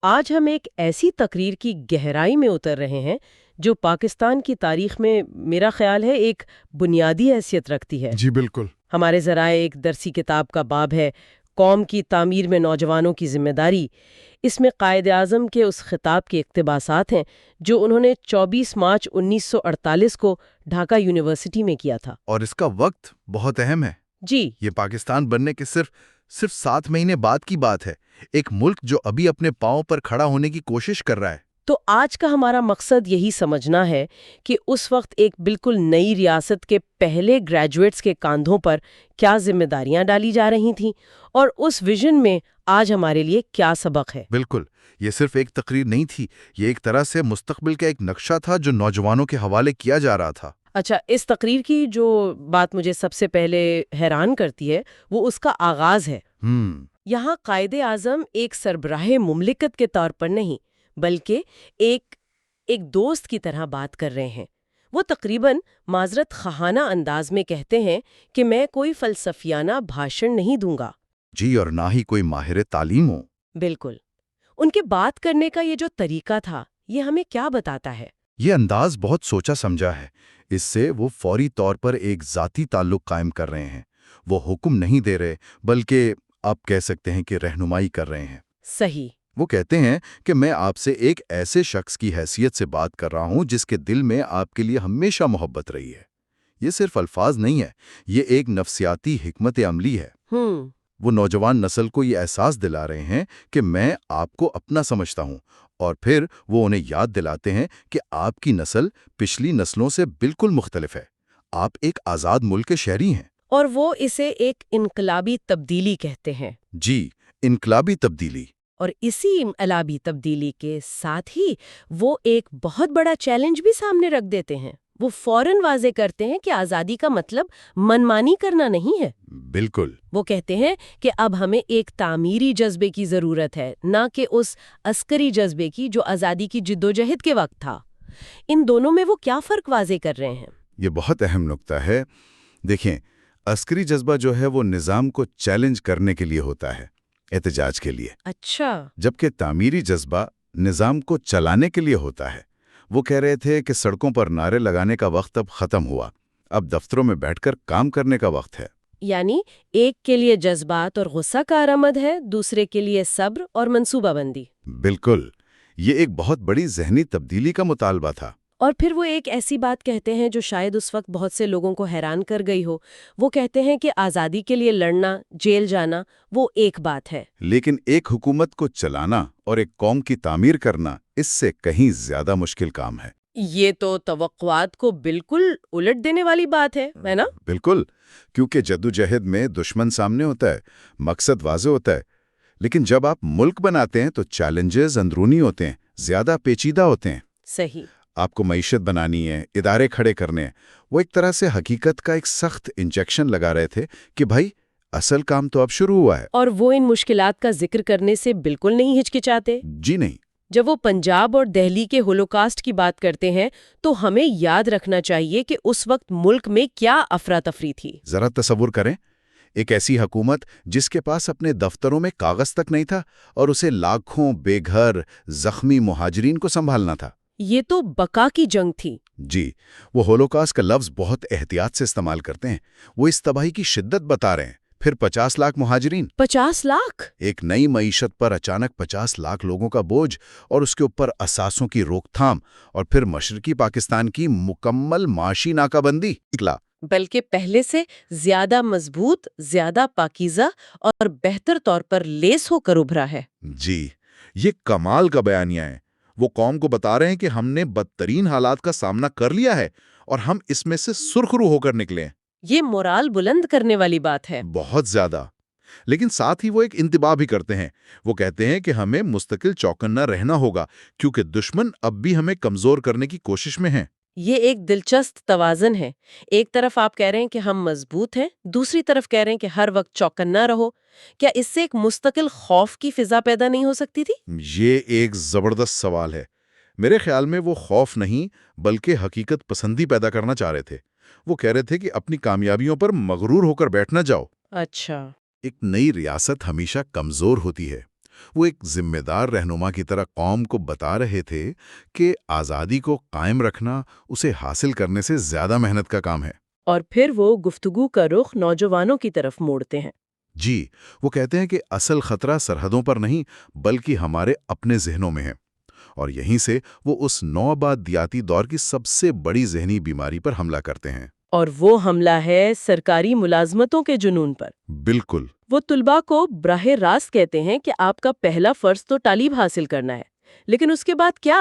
آج ہم ایک ایسی تقریر کی گہرائی میں اتر رہے ہیں جو پاکستان کی تاریخ میں میرا خیال ہے ایک بنیادی حیثیت رکھتی ہے۔ جی بالکل۔ ہمارے ذرائع ایک درسی کتاب کا باب ہے قوم کی تعمیر میں نوجوانوں کی ذمہ داری۔ اس میں قائد اعظم کے اس خطاب کے اقتباسات ہیں جو انہوں نے 24 مارچ 1948 کو ڈھاکہ یونیورسٹی میں کیا تھا۔ اور اس کا وقت بہت اہم ہے۔ جی، یہ پاکستان بننے کے صرف 7 مہینے بعد کی بات ہے، ایک ملک جو ابھی اپنے پاؤں پر کھڑا ہونے کی کوشش کر رہا ہے۔ تو آج کا ہمارا مقصد یہی سمجھنا ہے کہ اس وقت ایک بالکل نئی ریاست کے پہلے گریجویٹس کے کاندھوں پر کیا ذمہ داریاں ڈالی جا رہی تھیں اور اس ویژن میں آج ہمارے لیے کیا سبق ہے۔ بالکل، یہ صرف ایک تقریر نہیں تھی، یہ ایک طرح سے مستقبل کا ایک نقشہ تھا جو نوجوانوں کے حوالے کیا جا رہا تھا۔ اچھا، اس تقریر کی جو بات مجھے سب سے پہلے حیران کرتی ہے وہ اس کا آغاز ہے۔ یہاں قائد اعظم ایک سربراہ مملکت کے طور پر نہیں بلکہ ایک دوست کی طرح بات کر رہے ہیں۔ وہ تقریباً معذرت خواہانہ انداز میں کہتے ہیں کہ میں کوئی فلسفیانہ بھاشن نہیں دوں گا۔ جی، اور نہ ہی کوئی ماہر تعلیم ہو۔ بالکل۔ ان کے بات کرنے کا یہ جو طریقہ تھا یہ ہمیں کیا بتاتا ہے؟ یہ انداز بہت سوچا سمجھا ہے۔ اس سے وہ فوری طور پر ایک ذاتی تعلق قائم کر رہے ہیں۔ وہ حکم نہیں دے رہے بلکہ آپ کہہ سکتے ہیں کہ رہنمائی کر رہے ہیں۔ صحیح۔ وہ کہتے ہیں کہ میں آپ سے ایک ایسے شخص کی حیثیت سے بات کر رہا ہوں جس کے دل میں آپ کے لیے ہمیشہ محبت رہی ہے۔ یہ صرف الفاظ نہیں ہے، یہ ایک نفسیاتی حکمت عملی ہے۔ وہ نوجوان نسل کو یہ احساس دلا رہے ہیں کہ میں آپ کو اپنا سمجھتا ہوں، اور پھر وہ انہیں یاد دلاتے ہیں کہ آپ کی نسل پچھلی نسلوں سے بالکل مختلف ہے۔ آپ ایک آزاد ملک کے شہری ہیں۔ اور وہ اسے ایک انقلابی تبدیلی کہتے ہیں۔ جی، انقلابی تبدیلی۔ اور اسی انقلابی تبدیلی کے ساتھ ہی وہ ایک بہت بڑا چیلنج بھی سامنے رکھ دیتے ہیں۔ وہ فوراً واضح کرتے ہیں کہ آزادی کا مطلب منمانی کرنا نہیں ہے۔ بالکل۔ وہ کہتے ہیں کہ اب ہمیں ایک تعمیری جذبے کی ضرورت ہے، نہ کہ اس عسکری جذبے کی جو آزادی کی جدوجہد کے وقت تھا۔ ان دونوں میں وہ کیا فرق واضح کر رہے ہیں؟ یہ بہت اہم نکتہ ہے۔ دیکھیں، عسکری جذبہ جو ہے وہ نظام کو چیلنج کرنے کے لیے ہوتا ہے، احتجاج کے لیے۔ اچھا۔ جبکہ تعمیری جذبہ نظام کو چلانے کے لیے ہوتا ہے۔ وہ کہہ رہے تھے کہ سڑکوں پر نعرے لگانے کا وقت اب ختم ہوا، اب دفتروں میں بیٹھ کر کام کرنے کا وقت ہے۔ یعنی ایک کے لیے جذبات اور غصہ کا آمد ہے، دوسرے کے لیے صبر اور منصوبہ بندی۔ بالکل، یہ ایک بہت بڑی ذہنی تبدیلی کا مطالبہ تھا۔ اور پھر وہ ایک ایسی بات کہتے ہیں جو شاید اس وقت بہت سے لوگوں کو حیران کر گئی ہو۔ وہ کہتے ہیں کہ آزادی کے لیے لڑنا، جیل جانا، وہ ایک بات ہے، لیکن ایک حکومت کو چلانا اور ایک قوم کی تعمیر کرنا اس سے کہیں زیادہ مشکل کام ہے۔ یہ تو توقعات کو بالکل الٹ دینے والی بات ہے نا؟ بالکل، کیونکہ جدوجہد میں دشمن سامنے ہوتا ہے، مقصد واضح ہوتا ہے، لیکن جب آپ ملک بناتے ہیں تو چیلنجز اندرونی ہوتے ہیں، زیادہ پیچیدہ ہوتے ہیں۔ صحیح۔ آپ کو معیشت بنانی ہے، ادارے کھڑے کرنے ہیں۔ وہ ایک طرح سے حقیقت کا ایک سخت انجیکشن لگا رہے تھے کہ بھائی اصل کام تو اب شروع ہوا ہے۔ اور وہ ان مشکلات کا ذکر کرنے سے بالکل نہیں ہچکچاتے۔ جی نہیں۔ جب وہ پنجاب اور دہلی کے ہولوکاسٹ کی بات کرتے ہیں تو ہمیں یاد رکھنا چاہیے کہ اس وقت ملک میں کیا افراتفری تھی۔ ذرا تصور کریں، ایک ایسی حکومت جس کے پاس اپنے دفتروں میں کاغذ تک نہیں تھا اور اسے لاکھوں بے گھر زخمی مہاجرین کو سنبھالنا تھا۔ یہ تو بقا کی جنگ تھی۔ جی، وہ ہولوکاسٹ کا لفظ بہت احتیاط سے استعمال کرتے ہیں۔ وہ اس تباہی کی شدت بتا رہے ہیں۔ پھر 50 لاکھ مہاجرین، 50 لاکھ! ایک نئی معیشت پر اچانک 50 لاکھ لوگوں کا بوجھ، اور اس کے اوپر اثاثوں کی روک تھام، اور پھر مشرقی پاکستان کی مکمل معاشی ناکہ بندی۔ بلکہ پہلے سے زیادہ مضبوط، زیادہ پاکیزہ اور بہتر طور پر لیس ہو کر ابھرا ہے۔ جی، یہ کمال کا بیانیہ ہے۔ وہ قوم کو بتا رہے ہیں کہ ہم نے بدترین حالات کا سامنا کر لیا ہے اور ہم اس میں سے سرخ رو ہو کر نکلے ہیں۔ یہ مورال بلند کرنے والی بات ہے۔ بہت زیادہ۔ لیکن ساتھ ہی وہ ایک انتباہ بھی کرتے ہیں۔ وہ کہتے ہیں کہ ہمیں مستقل چوکنا رہنا ہوگا کیونکہ دشمن اب بھی ہمیں کمزور کرنے کی کوشش میں ہیں۔ یہ ایک دلچسپ توازن ہے۔ ایک طرف آپ کہہ رہے ہیں کہ ہم مضبوط ہیں، دوسری طرف کہہ رہے ہیں کہ ہر وقت چوکنا رہو۔ کیا اس سے ایک مستقل خوف کی فضا پیدا نہیں ہو سکتی تھی؟ یہ ایک زبردست سوال ہے۔ میرے خیال میں وہ خوف نہیں بلکہ حقیقت پسندی پیدا کرنا چاہ رہے تھے۔ وہ کہہ رہے تھے کہ اپنی کامیابیوں پر مغرور ہو کر بیٹھ نہ جاؤ۔ اچھا۔ ایک نئی ریاست ہمیشہ کمزور ہوتی ہے۔ وہ ایک ذمہ دار رہنما کی طرح قوم کو بتا رہے تھے کہ آزادی کو قائم رکھنا اسے حاصل کرنے سے زیادہ محنت کا کام ہے۔ اور پھر وہ گفتگو کا رخ نوجوانوں کی طرف موڑتے ہیں۔ جی، وہ کہتے ہیں کہ اصل خطرہ سرحدوں پر نہیں بلکہ ہمارے اپنے ذہنوں میں ہے، اور یہیں سے وہ اس نوآبادیاتی دور کی سب سے بڑی ذہنی بیماری پر حملہ کرتے ہیں۔ اور وہ حملہ ہے سرکاری ملازمتوں کے جنون پر۔ بالکل۔ وہ طلباء کو براہ راست کہتے ہیں کہ آپ کا پہلا فرض تو تعلیم حاصل کرنا ہے، لیکن اس کے بعد کیا؟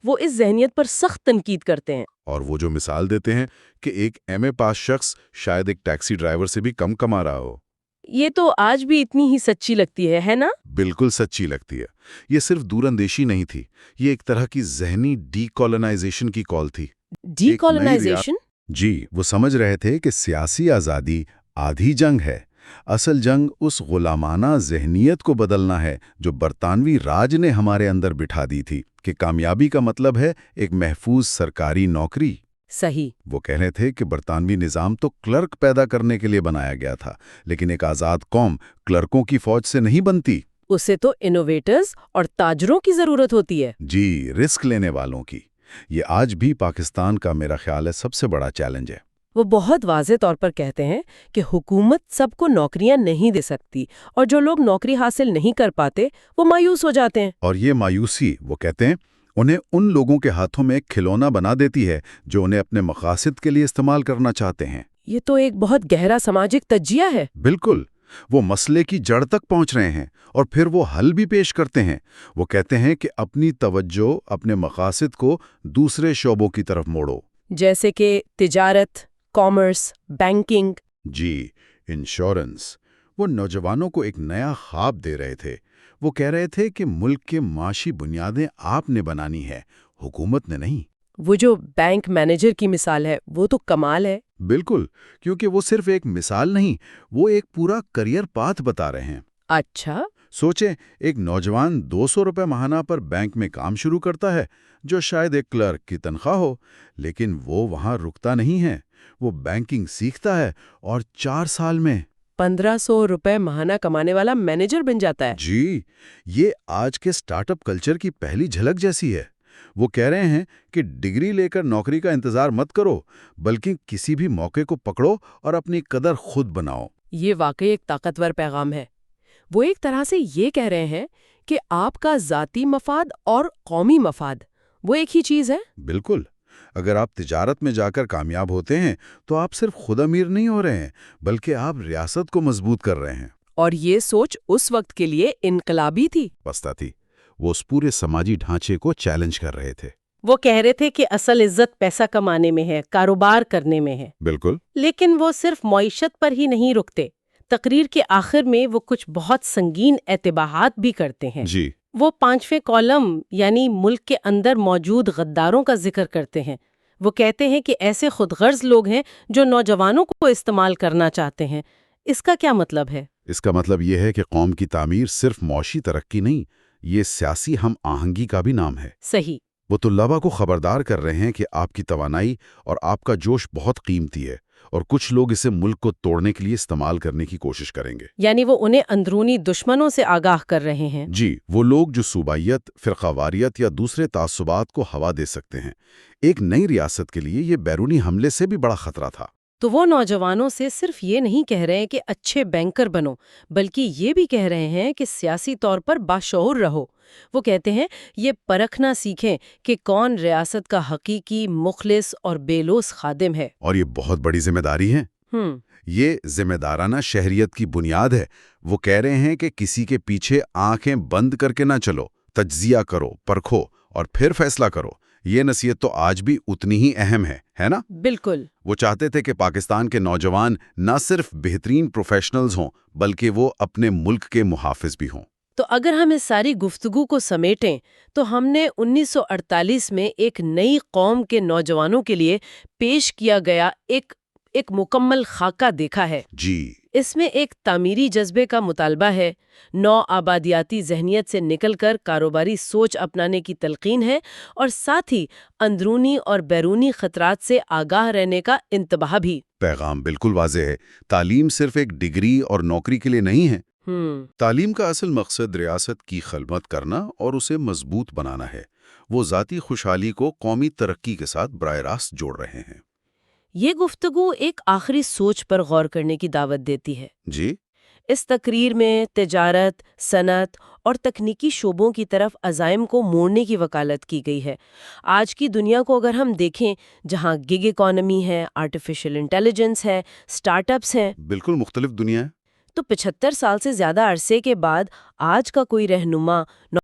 وہ اس ذہنیت پر سخت تنقید کرتے ہیں۔ اور وہ جو مثال دیتے ہیں کہ ایک ایم اے پاس شخص شاید ایک ٹیکسی ڈرائیور سے بھی کم کما رہا ہو، یہ تو آج بھی اتنی ہی سچی لگتی ہے نا؟ بالکل سچی لگتی ہے۔ یہ صرف دور اندیشی نہیں تھی، یہ ایک طرح کی ذہنی ڈی کالونائزیشن کی کال تھی۔ D colonisation? جی، وہ سمجھ رہے تھے کہ سیاسی آزادی آدھی جنگ ہے، اصل جنگ اس غلامانہ ذہنیت کو بدلنا ہے جو برطانوی راج نے ہمارے اندر بٹھا دی تھی کہ کامیابی کا مطلب ہے ایک محفوظ سرکاری نوکری۔ صحیح۔ وہ کہہ رہے تھے کہ برطانوی نظام تو کلرک پیدا کرنے کے لیے بنایا گیا تھا، لیکن ایک آزاد قوم کلرکوں کی فوج سے نہیں بنتی۔ اسے تو انوویٹرز اور تاجروں کی ضرورت ہوتی ہے۔ جی، رسک لینے والوں کی۔ یہ آج بھی پاکستان کا میرا خیال ہے سب سے بڑا چیلنج ہے۔ وہ بہت واضح طور پر کہتے ہیں کہ حکومت سب کو نوکریاں نہیں دے سکتی، اور جو لوگ نوکری حاصل نہیں کر پاتے وہ مایوس ہو جاتے ہیں۔ اور یہ مایوسی، وہ کہتے ہیں، انہیں ان لوگوں کے ہاتھوں میں ایک کھلونا بنا دیتی ہے جو انہیں اپنے مقاصد کے لیے استعمال کرنا چاہتے ہیں۔ یہ تو ایک بہت گہرا سماجک تجزیہ ہے۔ بالکل، وہ مسئلے کی جڑ تک پہنچ رہے ہیں اور پھر وہ حل بھی پیش کرتے ہیں۔ وہ کہتے ہیں کہ اپنی توجہ اپنے مقاصد کو دوسرے شعبوں کی طرف موڑو، جیسے کہ تجارت، کامرس، بینکنگ۔ جی، انشورنس۔ وہ نوجوانوں کو ایک نیا خواب دے رہے تھے۔ وہ کہہ رہے تھے کہ ملک کے معاشی بنیادیں آپ نے بنانی ہے، حکومت نے نہیں۔ وہ جو بینک مینیجر کی مثال ہے وہ تو کمال ہے۔ بالکل، کیونکہ وہ صرف ایک مثال نہیں، وہ ایک پورا کریئر پاتھ بتا رہے ہیں۔ اچھا۔ سوچیں، ایک نوجوان 200 روپے ماہانہ پر بینک میں کام شروع کرتا ہے، جو شاید ایک کلرک کی تنخواہ ہو، لیکن وہ وہاں رکتا نہیں ہے۔ وہ بینکنگ سیکھتا ہے اور 4 سال میں 1500 روپے ماہانہ کمانے والا مینیجر بن جاتا ہے۔ جی، یہ آج کے سٹارٹ اپ کلچر کی پہلی جھلک جیسی ہے۔ وہ کہہ رہے ہیں کہ ڈگری لے کر نوکری کا انتظار مت کرو، بلکہ کسی بھی موقع کو پکڑو اور اپنی قدر خود بناؤ۔ یہ واقعی ایک طاقتور پیغام ہے۔ وہ ایک طرح سے یہ کہہ رہے ہیں کہ آپ کا ذاتی مفاد اور قومی مفاد وہ ایک ہی چیز ہے۔ بالکل، اگر آپ تجارت میں جا کر کامیاب ہوتے ہیں تو آپ صرف خود امیر نہیں ہو رہے ہیں، بلکہ آپ ریاست کو مضبوط کر رہے ہیں۔ اور یہ سوچ اس وقت کے لیے انقلابی تھی۔ پستہ تھی، وہ اس پورے سماجی ڈھانچے کو چیلنج کر رہے تھے۔ وہ کہہ رہے تھے کہ اصل عزت پیسہ کمانے میں ہے، کاروبار کرنے میں ہے۔ بالکل۔ لیکن وہ صرف معیشت پر ہی نہیں رکتے۔ تقریر کے آخر میں وہ کچھ بہت سنگین اعتباہات بھی کرتے ہیں۔ جی، وہ 5ویں کالم یعنی ملک کے اندر موجود غداروں کا ذکر کرتے ہیں۔ وہ کہتے ہیں کہ ایسے خود غرض لوگ ہیں جو نوجوانوں کو استعمال کرنا چاہتے ہیں۔ اس کا کیا مطلب ہے؟ اس کا مطلب یہ ہے کہ قوم کی تعمیر صرف معاشی ترقی نہیں، یہ سیاسی ہم آہنگی کا بھی نام ہے۔ صحیح۔ وہ طلباء کو خبردار کر رہے ہیں کہ آپ کی توانائی اور آپ کا جوش بہت قیمتی ہے، اور کچھ لوگ اسے ملک کو توڑنے کے لیے استعمال کرنے کی کوشش کریں گے۔ یعنی وہ انہیں اندرونی دشمنوں سے آگاہ کر رہے ہیں۔ جی، وہ لوگ جو صوبائیت، فرقہ واریت یا دوسرے تعصبات کو ہوا دے سکتے ہیں۔ ایک نئی ریاست کے لیے یہ بیرونی حملے سے بھی بڑا خطرہ تھا۔ تو وہ نوجوانوں سے صرف یہ نہیں کہہ رہے کہ اچھے بینکر بنو، بلکہ یہ بھی کہہ رہے ہیں کہ سیاسی طور پر باشعور رہو۔ وہ کہتے ہیں یہ پرکھنا سیکھیں کہ کون ریاست کا حقیقی مخلص اور بے لوث خادم ہے۔ اور یہ بہت بڑی ذمہ داری ہے۔ یہ ذمہ دارانہ شہریت کی بنیاد ہے۔ وہ کہہ رہے ہیں کہ کسی کے پیچھے آنکھیں بند کر کے نہ چلو، تجزیہ کرو، پرکھو اور پھر فیصلہ کرو۔ یہ نصیحت تو آج بھی اتنی ہی اہم ہے نا؟ بالکل۔ وہ چاہتے تھے کہ پاکستان کے نوجوان نہ صرف بہترین پروفیشنلز ہوں، بلکہ وہ اپنے ملک کے محافظ بھی ہوں۔ تو اگر ہم اس ساری گفتگو کو سمیٹیں تو ہم نے 1948 میں ایک نئی قوم کے نوجوانوں کے لیے پیش کیا گیا ایک مکمل خاکہ دیکھا ہے۔ جی، اس میں ایک تعمیری جذبے کا مطالبہ ہے، نو آبادیاتی ذہنیت سے نکل کر کاروباری سوچ اپنانے کی تلقین ہے، اور ساتھ ہی اندرونی اور بیرونی خطرات سے آگاہ رہنے کا انتباہ بھی۔ پیغام بالکل واضح ہے۔ تعلیم صرف ایک ڈگری اور نوکری کے لیے نہیں ہے، تعلیم کا اصل مقصد ریاست کی خدمت کرنا اور اسے مضبوط بنانا ہے۔ وہ ذاتی خوشحالی کو قومی ترقی کے ساتھ براہ راست جوڑ رہے ہیں۔ یہ گفتگو ایک آخری سوچ پر غور کرنے کی دعوت دیتی ہے۔ جی؟ اس تقریر میں تجارت، صنعت اور تکنیکی شعبوں کی طرف عزائم کو موڑنے کی وکالت کی گئی ہے۔ آج کی دنیا کو اگر ہم دیکھیں، جہاں گگ اکانومی ہے، آرٹیفیشل انٹیلیجنس ہے، سٹارٹ اپس ہیں، بالکل مختلف دنیا ہے۔ تو 75 سال سے زیادہ عرصے کے بعد آج کا کوئی رہنما